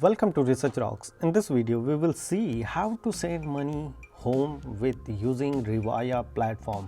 Welcome to Research Rocks. In this video, we will see how to send money home with using Rewire platform.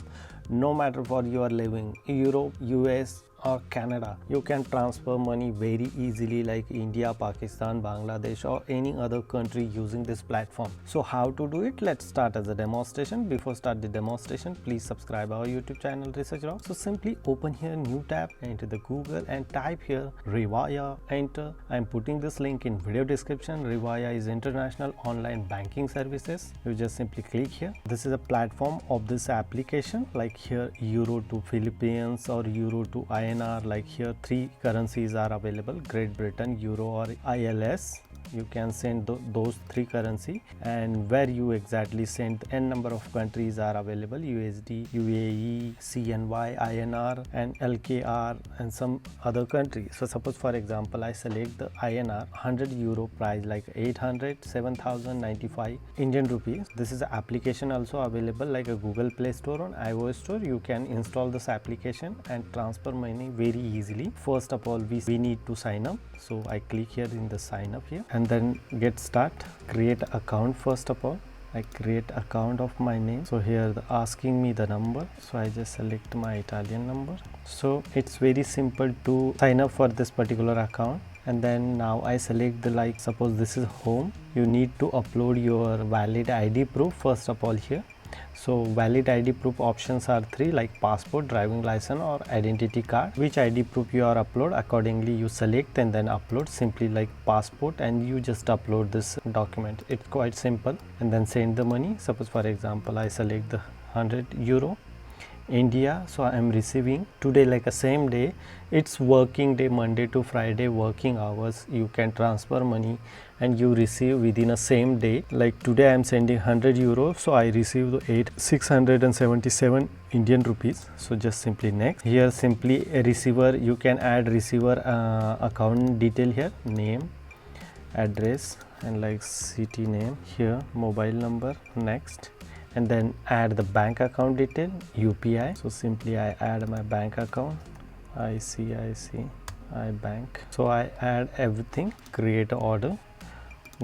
No matter where you are living, Europe, US or Canada, you can transfer money very easily like India, Pakistan, Bangladesh or any other country using this platform. So how to do it? Let's start as a demonstration. Before start the demonstration, please subscribe our YouTube channel Research Rocks. So simply open here new tab, enter the Google and type here Rewire, enter. I'm putting this link in video description. Rewire is international online banking services. You just simply click here. This is a platform of this application, like here Euro to Philippines or Euro to INR, like here three currencies are available: Great Britain, Euro or ILS. You can send those three currency, and where you exactly send n number of countries are available: USD, UAE, CNY, INR and LKR and some other countries. So suppose for example I select the INR 100 euro price like 800 7095 Indian rupees. This is an application also available like a Google Play Store on iOS Store. You can install this application and transfer money very easily. First of all we need to sign up, so I click here in the sign up here and then get start. Create account. First of all I create account of my name, so here asking me the number, so I just select my Italian number. So it's very simple to sign up for this particular account. And then now I select the, like suppose this is home, you need to upload your valid ID proof first of all here. So valid ID proof options are three, like passport, driving license or identity card. Which ID proof you are upload, accordingly you select and then upload. Simply like passport and you just upload this document. It's quite simple. And then send the money. Suppose for example I select the 100 euro India, so I am receiving today like a same day. It's working day, Monday to Friday working hours. You can transfer money and you receive within a same day. Like today I am sending 100 euros, so I received 677 Indian rupees. So just simply next. Here simply a receiver, you can add receiver account detail here, name, address and like city name, here mobile number, next. And then add the bank account detail, UPI. So simply I add my bank account, ICICI bank. So I add everything, create order.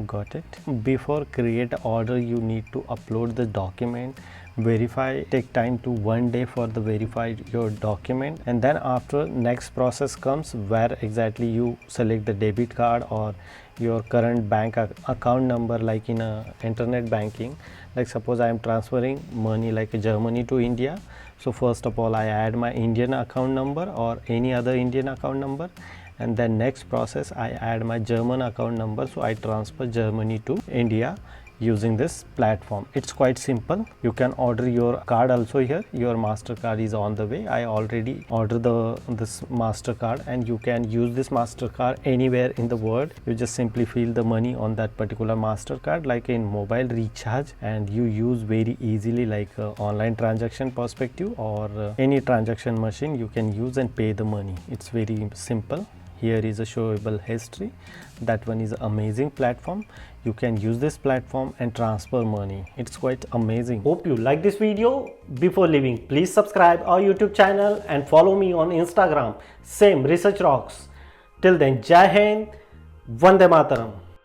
Got it. Before create order you need to upload the document, verify, take time to 1 day for the verify your document. And then after next process comes where exactly you select the debit card or your current bank account number, like in a internet banking. Like suppose I am transferring money like Germany to India, so first of all I add my Indian account number or any other Indian account number, and then next process I add my German account number, so I transfer Germany to India using this platform. It's quite simple. You can order your card also here. Your MasterCard is on the way. I already ordered this MasterCard, and you can use this MasterCard anywhere in the world. You just simply fill the money on that particular MasterCard like in mobile recharge, and you use very easily like online transaction perspective or any transaction machine you can use and pay the money. It's very simple. Here is a showable history. That one is amazing platform. You can use this platform and transfer money. It's quite amazing. Hope you like this video. Before leaving, please subscribe our YouTube channel and follow me on Instagram. Same Research Rocks. Till then, Jai Hind, Vande Mataram.